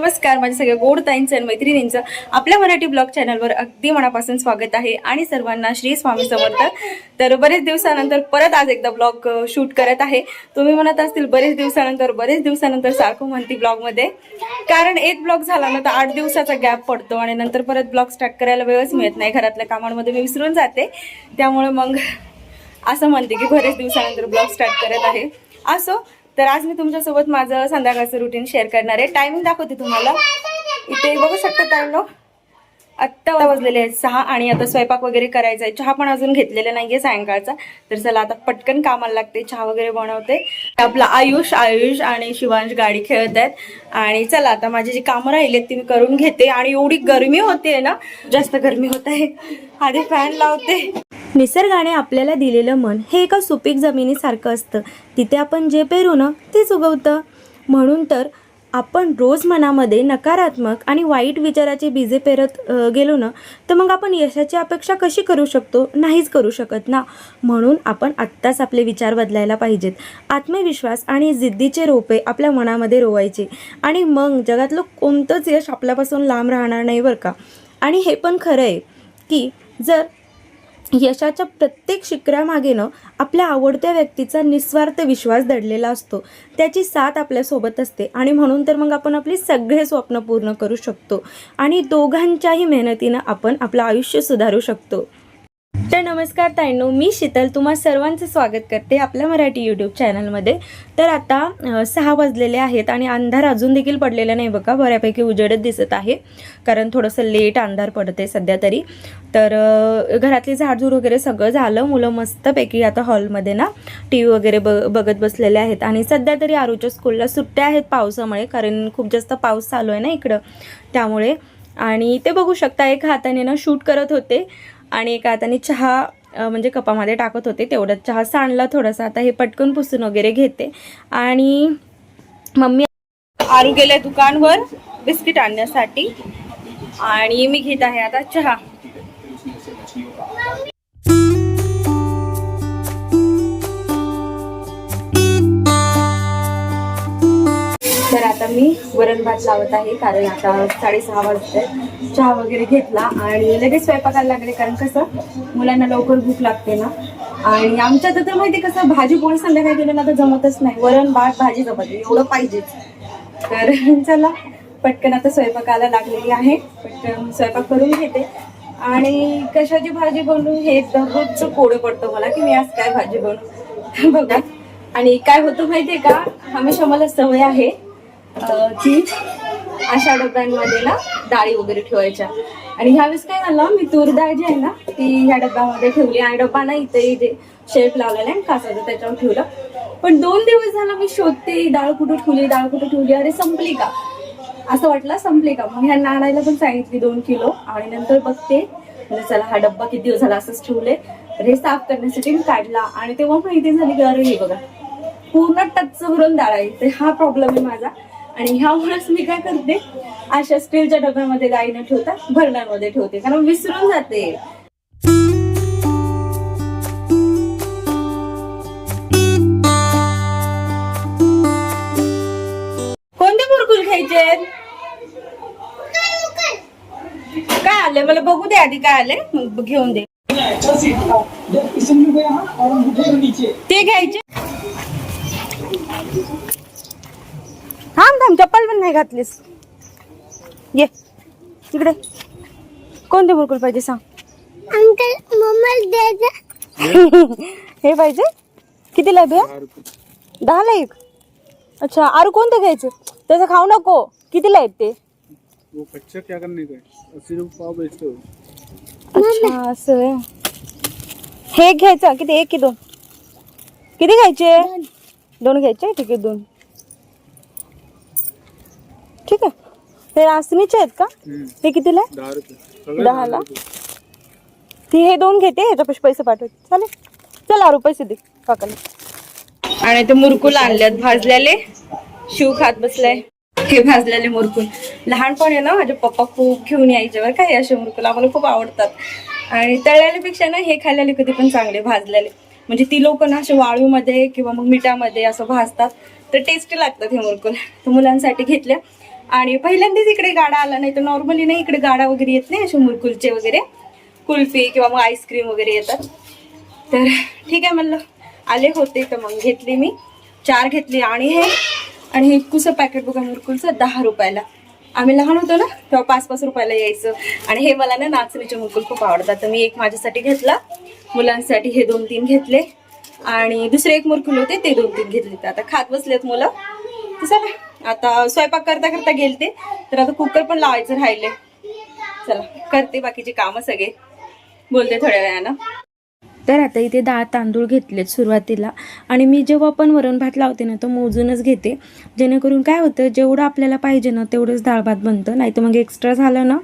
नमस्कार, माझ्या सगळ्या गोड ताईंचं आणि मैत्रिणींचं आपल्या मराठी ब्लॉग चॅनलवर अगदी मनापासून स्वागत आहे आणि सर्वांना श्री स्वामी समर्थ। तर बरेच दिवसानंतर परत आज एकदा ब्लॉग शूट करत आहे। तुम्ही म्हणत असतील बरेच दिवसानंतर सारखं म्हणती ब्लॉगमध्ये, कारण एक ब्लॉग झाला ना तर 8 दिवसाचा गॅप पडतो आणि नंतर परत ब्लॉग स्टार्ट करायला वेळच मिळत नाही, घरातल्या कामांमध्ये मी विसरून जाते। त्यामुळे मग असं म्हणते की बरेच दिवसानंतर ब्लॉग स्टार्ट करत आहे। असो, तर आज मी तुमच्यासोबत माझं संध्याकाळचं रुटीन शेअर करणार आहे। टायमिंग दाखवते तुम्हाला, इथे बघू शकता टाइम आत्ता वाजलेले आहेत 6 आणि आता स्वयंपाक वगैरे करायचा आहे। चहा पण अजून घेतलेला नाहीये सायंकाळचा, तर चला आता पटकन कामाला लागते, चहा वगैरे बनवते। आपला आयुष आणि शिवांश गाडी खेळत आहेत आणि चला आता माझी जी कामं राहिली ती मी करून घेते। आणि एवढी गरमी होते ना, जास्त गरमी होत आहे, आधी फॅन लावते। निसर्गाने आपल्याला दिलेलं मन हे एका सुपीक जमिनीसारखं असतं, तिथे आपण जे पेरू ना तेच उगवतं। म्हणून तर आपण रोज मनामध्ये नकारात्मक आणि वाईट विचाराचे बीजे पेरत गेलो ना तर मग आपण यशाची अपेक्षा कशी करू शकतो? नाहीच करू शकत ना। म्हणून आपण आत्ताच आपले विचार बदलायला पाहिजेत। आत्मविश्वास आणि जिद्दीचे रोपे आपल्या मनामध्ये रोवायचे आणि मग जगातलं कोणतंच यश आपल्यापासून लांब राहणार नाही बरं का। आणि हे पण खरं आहे की जर यशाच्या प्रत्येक शिखरामागे न आपल्या आवडत्या व्यक्तीचा निस्वार्थ विश्वास दडलेला असतो, त्याची साथ आपल्यासोबत असते आणि म्हणून तर मग आपण आपली सगळे स्वप्न पूर्ण करू शकतो आणि दोघांच्याही मेहनतीनं आपण आपलं आयुष्य सुधारू शकतो। तर नमस्कार ताईंनो, मी शीतल तुम्हा सर्वांचं स्वागत करते आपल्या मराठी यूट्यूब चॅनलमध्ये। तर आता 6 वाजलेले आहेत आणि अंधार अजून देखील पडलेला नाही बघा, बऱ्यापैकी उजेडच दिसत आहे, कारण थोडंसं लेट अंधार पडते सध्या तरी। तर घरातली झाडझूड वगैरे सगळं झालं, मुलं मस्तपैकी आता हॉलमध्ये ना TV वगैरे बघत बसलेले आहेत। आणि सध्या तरी आरूच्या स्कूलला सुट्ट्या आहेत पावसामुळे, कारण खूप जास्त पाऊस चालू आहे ना इकडं, त्यामुळे। आणि ते बघू शकता एक हाताने ना शूट करत होते आणि एका हाताने चहा म्हणजे कपामध्ये टाकत होते, तेवढ्यात चहा सांडला थोडासा। आता हे पटकन पुसून वगैरे घेते आणि मम्मी आरू गेले दुकानवर बिस्किट आणण्यासाठी आणि मी घेत आहे आता चहा। तर आता मी वरण भात लावत आहे, कारण आता 6:30 वाजते। चहा वगैरे घेतला आणि लगेच स्वयंपाकाला लागले, कारण कसं मुलांना लवकर भूक लागते ना। आणि आमच्यात तर माहिती कसं भाजी पोळी संध्याकाळी केलं ना तर जमतच नाही, वरण भात भाजी चपाती एवढं पाहिजेच। तर चला पटकन आता स्वयंपाकाला लागलेली आहे, पटकन स्वयंपाक करून घेते। आणि कशाची भाजी बनवू हे दररोजचं कोडं पडतं मला की मी आज काय भाजी बनवू बघा। आणि काय होतं माहितीये का, हमेशा मला सवय आहे की अशा डब्यांमध्ये ना डाळी वगैरे ठेवायच्या। आणि ह्यावेळेस काय झालं, मी तूर डाळ जी आहे ना ती ह्या डब्यामध्ये ठेवली आणि डब्बा ना इथे शेल्फ लावलेला आहे काचाचं, त्याच्यावर ठेवलं। पण 2 दिवस झाला मी शोधते डाळ कुठे ठेवली, अरे संपली का असं वाटलं, संपली का। मग ह्यांना आणायला पण सांगितली 2 किलो आणि नंतर बघते चला हा डब्बा किती दिवस झाला असंच ठेवले, तर हे साफ करण्यासाठी मी काढला आणि तेव्हा माहिती झाली की अरे हे बघा पूर्ण टच्च भरून डाळ आहे। तर हा प्रॉब्लेम आहे माझा आणि ह्यामुळेच मी काय करते, अशा स्टीलच्या डब्यामध्ये डाळी न ठेवता भरण्यामध्ये ठेवते, कारण विसरून जाते। कोणते मुरकुल खायचे? काय आले मला बघू दे आधी, काय आले मग घेऊन दे। ते घ्यायचे, थांब चप्पल पण नाही घातलीस, ये तिकडे। कोणते मुरकुल पाहिजे सांग? अंकल मम्मा हे पाहिजे, कितीला आहे भैया? 10 ला एक। अच्छा, आरू कोणते घ्यायचे? त्याचं खाऊ नको, कितीला आहेत ते? वो कच्चा क्या करने का है, 80 रुपये पाव बेचते हो। अच्छा असं आहे, हे घ्यायचं किती, 1 की 2? किती घ्यायचे? 2 घ्यायचे, ठीक आहे 2, ठीक आहे। हे आसनीचे आहेत का? हे कितीला आहे? 10 रुपये। 10 ला ती, हे 2 घेते, ह्याच्या पैसे पाठवते, चालेल। चल आरू पैसे दे काकाला। आणि ते मुरकुल आणल्यात भाजलेले, शिव खात बसलाय हे भाजलेले मुरकुल। लहानपणी ना माझे पप्पा खूप घेऊन यायचे बरं का हे असे मुरकुल, आम्हाला खूप आवडतात। आणि तळलेल्यापेक्षा ना हे खाल्लेले कधी पण चांगले भाजलेले, म्हणजे ती लोक ना असे वाळूमध्ये किंवा मग मिठामध्ये असं भाजतात तर टेस्टी लागतात हे मुरकुल। तर मुलांसाठी घेतले आणि पहिल्यांदाच इकडे गाडा आला, नाही तर नॉर्मली नाही इकडे गाडा वगैरे येत नाही, असे मुरकुलचे वगैरे कुल्फी किंवा मग आईस्क्रीम वगैरे येतात. तर ठीक आहे म्हणलं, आले होते तर मग घेतली मी 4 घेतली. आणि हे इतकुसं पॅकेट बघा मुरकुलचं 10 रुपयाला. आम्ही लहान होतो ना तेव्हा 5-5 रुपयाला यायचं. आणि हे मला ना नाचणीचे मुरकुल खूप आवडतात, तर मी एक माझ्यासाठी घेतला, मुलांसाठी हे 2-3 घेतले आणि दुसरे एक मुरकुल होते ते 2-3 घेतले. तर आता खात बसलेत मुलं. तर चला आता स्वयंपाक करता करता गेलते, तर आता कुकर पण लावायचं राहिले. चला करते बाकीचे कामं सगळे, बोलते थोड्या वेळानं. तर आता इथे डाळ तांदूळ घेतलेत सुरुवातीला. आणि मी जेव्हा पण वरण भात लावते ना तो मोजूनच घेते, जेणेकरून काय होतं जेवढं आपल्याला पाहिजे ना तेवढंच डाळ भात बनतं. नाही तर मग एक्स्ट्रा झालं ना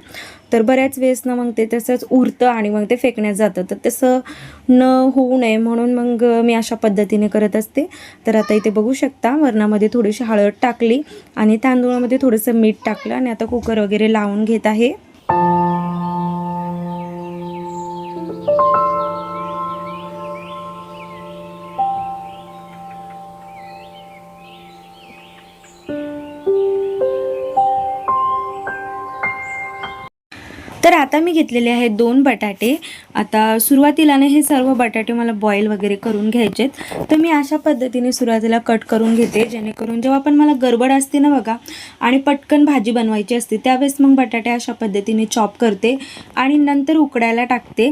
तर बऱ्याच वेळेस ना मग ते तसंच उरतं आणि मग ते फेकण्यात जातं. तर तसं न होऊ नये म्हणून मग मी अशा पद्धतीने करत असते. तर आता इथे बघू शकता वरणामध्ये थोडीशी हळद टाकली आणि तांदूळामध्ये थोडंसं मीठ टाकलं आणि आता कुकर वगैरे लावून घेत आहे. तर आता मी घेतलेले आहेत 2 बटाटे. आता सुरुवातीला ना हे सर्व बटाटे मला बॉईल वगैरे करून घ्यायचेत. तर मी अशा पद्धतीने सुरुवातीला कट करून घेते, जेणेकरून जेव्हा पण मला गडबड असते ना बघा आणि पटकन भाजी बनवायची असते त्यावेळेस मग बटाटे अशा पद्धतीने चॉप करते आणि नंतर उकडायला टाकते.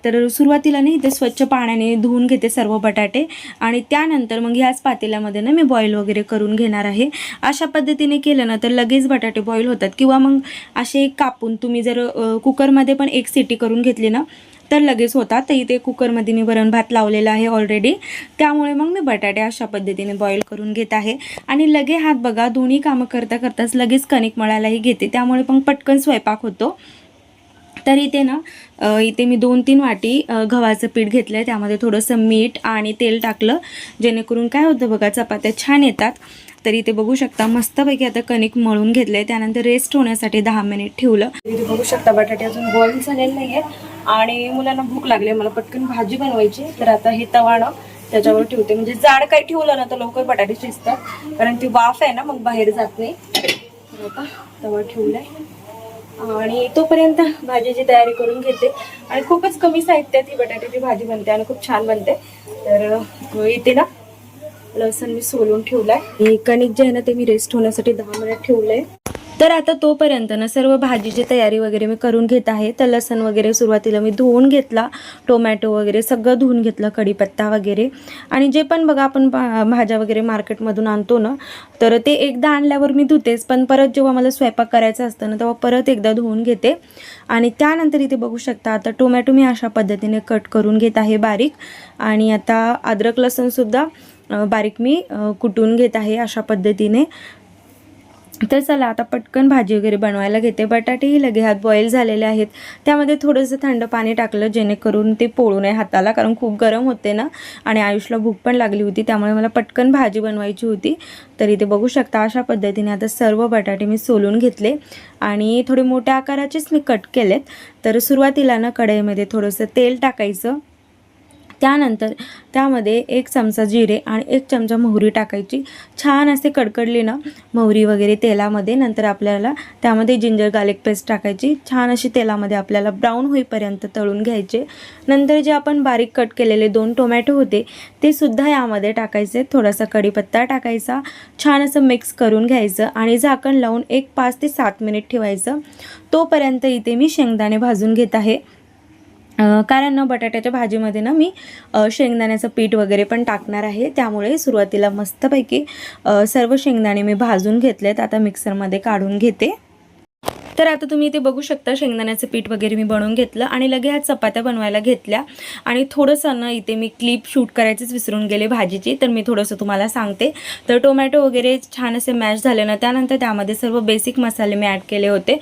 तर सुरुवातीला ना इथे स्वच्छ पाण्याने धुवून घेते सर्व बटाटे आणि त्यानंतर मग ह्याच पातेल्यामध्ये ना मी बॉईल वगैरे करून घेणार आहे. अशा पद्धतीने केलं ना तर लगेच बटाटे बॉईल होतात. किंवा मग असे कापून तुम्ही जर कुकरमध्ये पण 1 शिटी करून घेतली ना तर लगेच होतात. तर इथे कुकरमध्ये मी वरण भात लावलेला आहे ऑलरेडी, त्यामुळे मग मी बटाटे अशा पद्धतीने बॉईल करून घेत आहे. आणि लगे हात बघा दोन्ही कामं करता करताच लगेच कणिक मळायलाही घेते, त्यामुळे पण पटकन स्वयंपाक होतो. तर इथे ना इथे मी 2-3 वाटी गव्हाचं पीठ घेतलं आहे, त्यामध्ये थोडंसं मीठ आणि तेल टाकलं, जेणेकरून काय होतं बघा चपात्या छान येतात. तर इथे बघू शकता मस्तपैकी आता कणिक मळून घेतलं आहे. त्यानंतर रेस्ट होण्यासाठी 10 मिनिट ठेवलं. इथे बघू शकता बटाटे अजून बॉईल झालेले नाही आहे आणि मुलांना भूक लागली, मला पटकन भाजी बनवायची. तर आता हे तवाणं त्याच्यावर ठेवते, म्हणजे जाड काही ठेवलं ना तर लवकर बटाटे शिजतात, कारण ती वाफ आहे ना मग बाहेर जात नाही. आता तवा ठेवलाय आणि तोपर्यंत भाजीची तयारी करून घेते. आणि खूपच कमी साहित्यात ही बटाट्याची भाजी बनते आणि खूप छान बनते. तर इथे ना लसूण मी सोलून ठेवलाय. कणिक जे आहे ना ते मी रेस्ट होण्यासाठी 10 मिनिट ठेवलंय. तर आता तोपर्यंत ना सर्व भाजीची तयारी वगैरे मी करून घेत आहे. तर लसूण वगैरे सुरुवातीला मी धुवून घेतला, टोमॅटो वगैरे सगळं धुवून घेतलं, कढीपत्ता वगैरे. आणि जे पण बघा आपण भाज्या वगैरे मार्केटमधून आणतो ना तर ते एकदा आणल्यावर मी धुतेच, पण परत जेव्हा मला स्वयंपाक करायचा असतं ना तेव्हा परत एकदा धुवून घेते. आणि त्यानंतर इथे बघू शकता आता टोमॅटो मी अशा पद्धतीने कट करून घेत आहे बारीक. आणि आता अद्रक लसूणसुद्धा बारीक मी कुटून घेत आहे अशा पद्धतीने. तर चला आता पटकन भाजी वगैरे बनवायला घेते. बटाटेही लगे हात बॉईल झालेले आहेत, त्यामध्ये थोडंसं थंड पाणी टाकलं जेणेकरून ते पोळू नये हाताला, कारण खूप गरम होते ना आणि आयुषला भूक पण लागली होती, त्यामुळे मला पटकन भाजी बनवायची होती. तर इथे बघू शकता अशा पद्धतीने आता सर्व बटाटे मी सोलून घेतले आणि थोडे मोठ्या आकाराचेच मी कट केलेत. तर सुरुवातीला ना कढईमध्ये थोडंसं तेल टाकायचं, त्यानंतर त्यामध्ये 1 चमचा जिरे आणि 1 चमचा मोहरी टाकायची. छान असे कडकडली ना मोहरी वगैरे तेलामध्ये, नंतर आपल्याला त्यामध्ये जिंजर गार्लिक पेस्ट टाकायची. छान अशी तेलामध्ये आपल्याला ब्राऊन होईपर्यंत तळून घ्यायचे. नंतर जे आपण बारीक कट केलेले 2 टोमॅटो होते ते सुद्धा यामध्ये टाकायचे. थोडासा कढीपत्ता टाकायचा, छान असं मिक्स करून घ्यायचं आणि झाकण लावून 5 ते 7 मिनिट ठेवायचं. तोपर्यंत इथे मी शेंगदाणे भाजून घेत आहे, कारण ना बटाट्याच्या भाजीमध्ये ना मी शेंगदाण्याचं पीठ वगैरे पण टाकणार आहे, त्यामुळे सुरुवातीला मस्तपैकी सर्व शेंगदाणे मी भाजून घेतलेत. आता मिक्सरमध्ये काढून घेते. तर आता तुम्ही इथे बघू शकता शेंगदाण्याचं पीठ वगैरे मी बनवून घेतलं आणि लगेच ह्या चपात्या बनवायला घेतल्या. आणि थोडंसं ना इथे मी क्लिप शूट करायचीच विसरून गेले भाजीची, तर मी थोडंसं तुम्हाला सांगते. तर टोमॅटो वगैरे छान असे मॅश झाले ना, त्यानंतर त्यामध्ये सर्व बेसिक मसाले मी ॲड केले होते.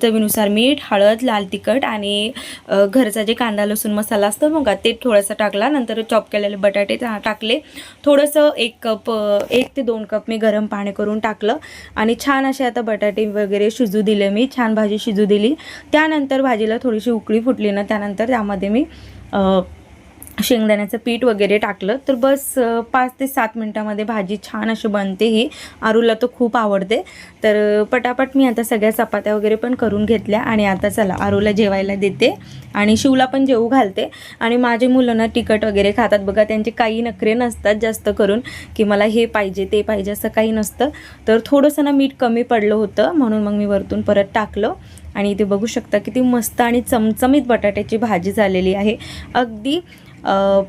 चवीनुसार मीठ, हळद, लाल तिखट आणि घरचा जे कांदा लसूण मसाला असतो बघा ते थोडासा टाकला. नंतर चॉप केलेले बटाटे टाकले. थोडंसं 1 ते 2 कप मी गरम पाणी करून टाकलं आणि छान असे आता बटाटे वगैरे शिजू दिले. मी छान भाजी शिजू दिली. त्यानंतर भाजीला थोडीशी उकळी फुटली ना, त्यानंतर त्यामध्ये मी शेंगदाण्याचं पीठ वगैरे टाकलं तर बस 5 ते 7 मिनटामध्ये भाजी छान अशी बनते. ही आरूला तर खूप आवडते. तर पटापट मी आता सगळ्या चपात्या वगैरे पण करून घेतल्या आणि आता चला आरूला जेवायला देते आणि शिवला पण जेवू घालते. आणि माझे मुलं ना तिखट वगैरे खातात बघा, त्यांचे काही नखरे नसतात जास्त करून की मला हे पाहिजे ते पाहिजे असं काही नसतं. तर थोडंसं ना मीठ कमी पडलं होतं म्हणून मग मी वरतून परत टाकलं. आणि इथे बघू शकता किती मस्त आणि चमचमीत बटाट्याची भाजी झालेली आहे अगदी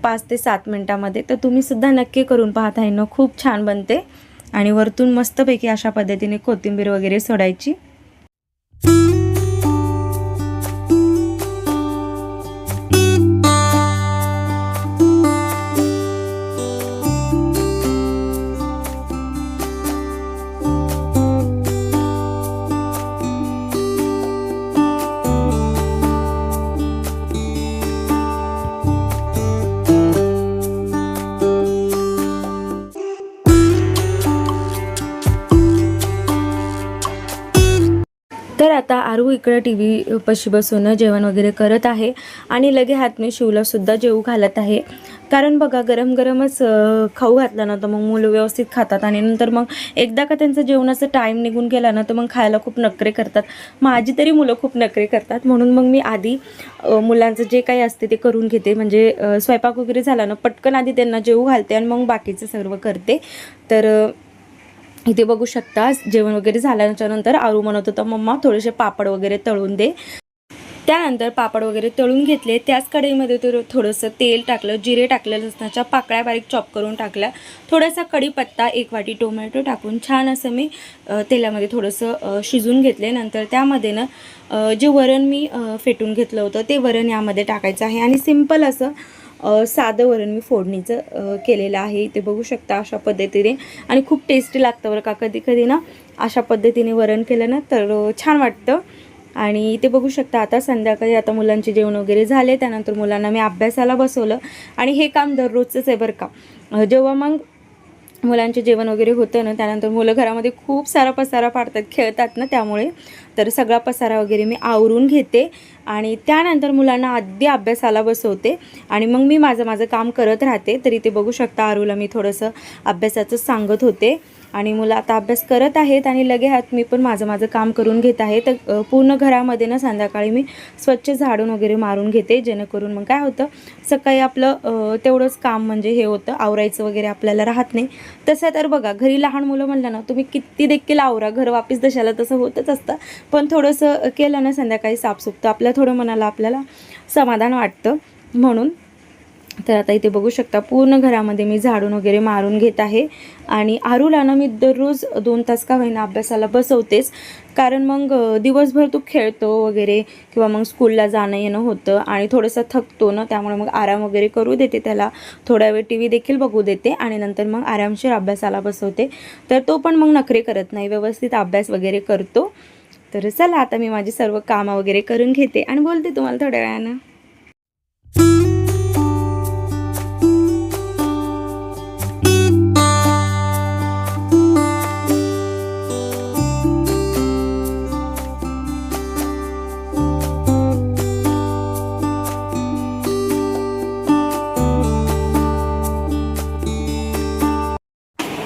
5 ते 7 मिनटामध्ये. तर तुम्ही सुद्धा नक्की करून पाहत आहे ना, खूप छान बनते. आणि वरतून मस्तपैकी अशा पद्धतीने कोथिंबीर वगैरे सोडायची. तर आता आरू इकडे टी व्ही पाशी बसून जेवण वगैरे करत आहे आणि लगे हात मी शिवलासुद्धा जेवू घालत आहे. कारण बघा गरम गरमच खाऊ घातलं ना तर मग मुलं व्यवस्थित खातात आणि नंतर मग एकदा का त्यांचं जेवणाचा टाईम निघून गेला ना तर मग खायला खूप नखरे करतात. माझी तरी मुलं खूप नखरे करतात म्हणून मग मी आधी मुलांचं जे काही असते ते करून घेते. म्हणजे स्वयंपाक वगैरे झाला ना पटकन आधी त्यांना जेवू घालते आणि मग बाकीचं सर्व करते. तर इथे बघू शकता जेवण वगैरे झाल्यानंतर आरू म्हणत होता मम्मा थोडेसे पापड वगैरे तळून दे. त्यानंतर पापड वगैरे तळून घेतले. त्याच कढईमध्ये थोडंसं तेल टाकलं, जिरे टाकलं, लसणाच्या पाकळ्या बारीक चॉप करून टाकल्या, थोडासा कढीपत्ता, 1 वाटी टोमॅटो टाकून छान असं मी तेलामध्ये थोडंसं शिजून घेतले. नंतर त्यामध्ये ना जे वरण मी फेटून घेतलं होतं ते वरण यामध्ये टाकायचं आहे आणि सिंपल असं साधं वरण मी फोडणीचं केलेलं आहे. इथे बघू शकता अशा पद्धतीने आणि खूप टेस्टी लागतं बरं का. कधी कधी ना अशा पद्धतीने वरण केलं ना तर छान वाटतं. आणि इथे बघू शकता आता संध्याकाळी आता मुलांचे जेवण वगैरे झाले. त्यानंतर मुलांना मी अभ्यासाला बसवलं आणि हे काम दररोजचंच आहे बरं का. जेव्हा मग मुलांचे जेवण वगैरे होतं ना त्यानंतर मुलं घरामध्ये खूप सारा पसारा पाडतात, खेळतात ना त्यामुळे. तर सगळा पसारा वगैरे मी आवरून घेते आणि त्यानंतर मुलांना आधी अभ्यासाला बसवते आणि मग मी माझं काम करत राहते. तर इथे बघू शकता आरूला मी थोडंसं अभ्यासाचं सांगत होते आणि मुलं आता अभ्यास करत आहेत आणि लगे हात मी पण माझं काम करून घेत आहे. तर पूर्ण घरामध्ये ना संध्याकाळी मी स्वच्छ झाडून वगैरे मारून घेते जेणेकरून मग काय होतं सकाळी आपलं तेवढंच काम म्हणजे हे होतं, आवरायचं वगैरे आपल्याला राहत नाही. तसं तर बघा घरी लहान मुलं म्हणलं ना तुम्ही किती देखील आवरा, घर वापस दशाला तसं होतच असतं. पण थोडंसं केलं ना संध्याकाळी साफसूफ तर आपल्या थोडं मनाला आपल्याला समाधान वाटतं म्हणून. तर आता इथे बघू शकता पूर्ण घरामध्ये मी झाडून वगैरे मारून घेत आहे आणि आरूला ना मी दररोज 2 तास का होईना अभ्यासाला बसवतेच. कारण मग दिवसभर तो खेळतो वगैरे किंवा मग स्कूलला जाणं येणं होतं आणि थोडंसं थकतो ना त्यामुळे मग आराम वगैरे करू देते त्याला. थोडा वेळ टी व्ही देखील बघू देते आणि नंतर मग आरामशीर अभ्यासाला बसवते. तर तो पण मग नखरे करत नाही, व्यवस्थित अभ्यास वगैरे करतो. तर चला आता मी माझी सर्व कामं वगैरे करून घेते आणि बोलते तुम्हाला थोड्या वेळानं.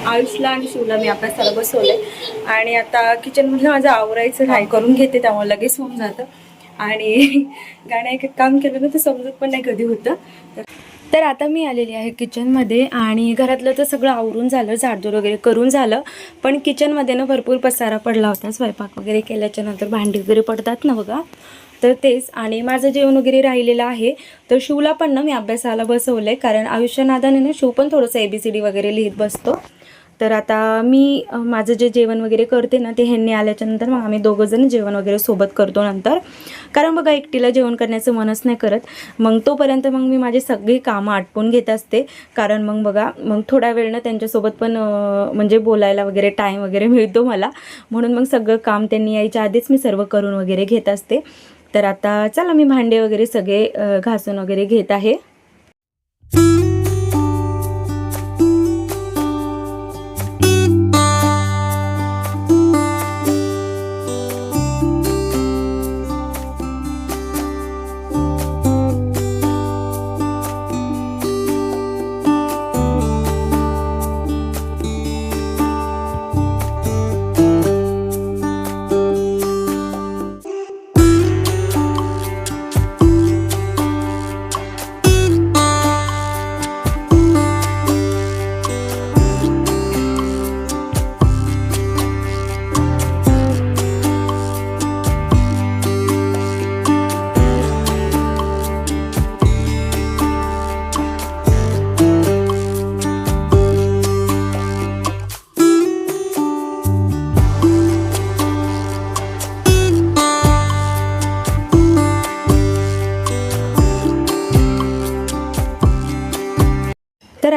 आयुषला आणि शिवला मी अभ्यासाला बसवले आणि आता किचनमध्ये माझं आवरायचं राय करून घेते त्यामुळे लगेच होऊन जातं. आणि गाणं एक काम केलं ना तर समजत पण नाही कधी होतं. तर आता मी आलेली आहे किचनमध्ये आणि घरातलं तर सगळं आवरून झालं, झाडझूड वगैरे करून झालं. पण किचनमध्ये ना भरपूर पसारा पडला होता. स्वयंपाक वगैरे केल्याच्या नंतर भांडी वगैरे पडतात ना बघा, तर तेच. आणि माझं जेवण वगैरे राहिलेलं आहे. तर शिवला पण ना मी अभ्यासाला बसवलं आहे कारण आयुष्यनादाने ना शिव पण थोडंसं ABCD वगैरे लिहित बसतो. तर आता मी माझं जे जेवण वगैरे करते ना ते ह्यांनी आल्याच्यानंतर मग आम्ही दोघंजण जेवण वगैरे सोबत करतो नंतर. कारण बघा एकटीला जेवण करण्याचं मनच नाही करत. मग तोपर्यंत मग मी माझी सगळी कामं आटपून घेत असते. कारण मग बघा मग थोड्या वेळ ना त्यांच्यासोबत पण म्हणजे बोलायला वगैरे टाईम वगैरे मिळतो मला. म्हणून मग सगळं काम त्यांनी यायच्या आधीच मी सर्व करून वगैरे घेत असते. तर आता चला मी भांडे वगैरे सगळे घासून वगैरे घेत आहे.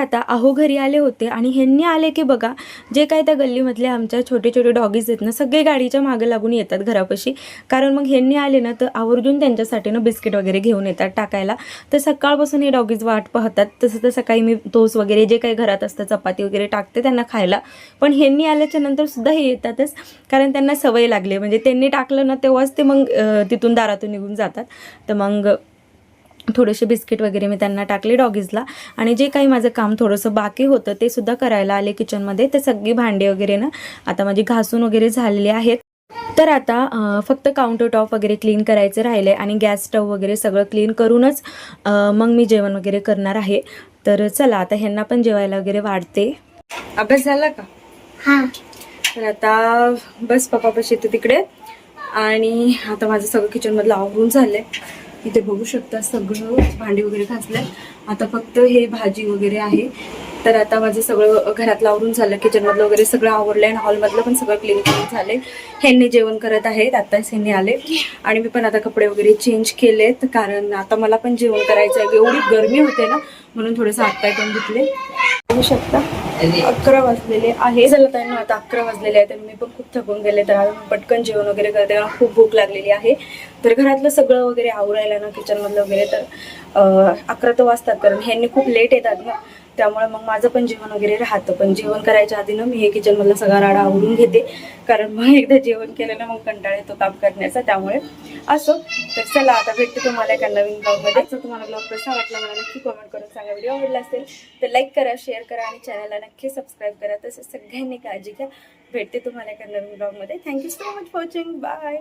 आता अहो घरी आले होते आणि ह्यांनी आले की बघा जे काय त्या गल्लीमधले आमच्या छोटे छोटे डॉगीज आहेत ना सगळे गाडीच्या मागे लागून येतात घरापाशी. कारण मग ह्यांनी आले ना तर आवर्जून त्यांच्यासाठी ना बिस्किट वगैरे घेऊन येतात टाकायला. तर सकाळपासून हे डॉगीज वाट पाहतात. तसं तर सकाळी मी टोस्ट वगैरे जे काही घरात असतं चपाती वगैरे टाकते त्यांना खायला. पण ह्यांनी आल्याच्या नंतर सुद्धा हे येतातच कारण त्यांना सवय लागली. म्हणजे त्यांनी टाकलं ना तेव्हाच ते मग तिथून दारातून निघून जातात. तर मग थोडेसे बिस्किट वगैरे मी त्यांना टाकले डॉगीजला. आणि जे काही माझं काम थोडंसं बाकी होतं ते सुद्धा करायला आले किचनमध्ये. ते सगळी भांडी वगैरे ना आता माझी घासून वगैरे झालेली आहेत. तर आता फक्त काउंटर टॉप वगैरे क्लीन करायचं राहिलं आहे आणि गॅस स्टव वगैरे सगळं क्लीन करूनच मग मी जेवण वगैरे करणार आहे. तर चला आता ह्यांना पण जेवायला वगैरे वाढते. अभ्यास झाला का? हां. तर आता बस पप्पापाशी येते तिकडे. आणि आता माझं सगळं किचनमधलं आवरून झालंय. इथे बघू शकता सगळं भांडी वगैरे घासलंय. आता फक्त हे भाजी वगैरे आहे. तर आता माझं सगळं घरातलं आवरून झालं. किचनमधलं वगैरे सगळं आवरलंय आणि हॉलमधलं पण सगळं क्लीन झालंय. ह्यांनी जेवण करत आहेत. आत्ताच ह्यांनी आले आणि मी पण आता कपडे वगैरे चेंज केलेत कारण आता मला पण जेवण करायचं आहे. एवढी गरमी होते ना म्हणून थोडंसं हातपाय पण धुतले. बघू शकता 11 वाजलेले आहे. चला त्यांना आता 11 वाजलेले आहे. तर मी पण खूप थकून गेले. तर आता पटकन जेवण वगैरे करते कारण खूप भूक लागलेली आहे. तर घरातलं सगळं वगैरे आवरायला ना किचनमधलं वगैरे तर 11 तर वाजतात कारण ह्यांनी खूप लेट येतात ना. त्यामुळे मग माझं पण जेवण वगैरे राहतं. पण जेवण करायच्या आधी ना मी हे किचनमधला सगळा राडा आवरून घेते कारण मग एकदा जेवण केलं ना मग कंटाळा येतो काम करण्याचा. त्यामुळे असो. तर चला आता भेटते तुम्हाला एका नवीन ब्लॉगमध्ये. जर तुम्हाला ब्लॉग कसा वाटला मला नक्की कमेंट करून सांगा. व्हिडिओ आवडला असेल तर लाईक करा, शेअर करा आणि चॅनलला नक्की सबस्क्राईब करा. तसंच सगळ्यांनी काळजी घ्या. भेटते तुम्हाला एका नवीन ब्लॉगमध्ये. Thank you so much for watching. Bye.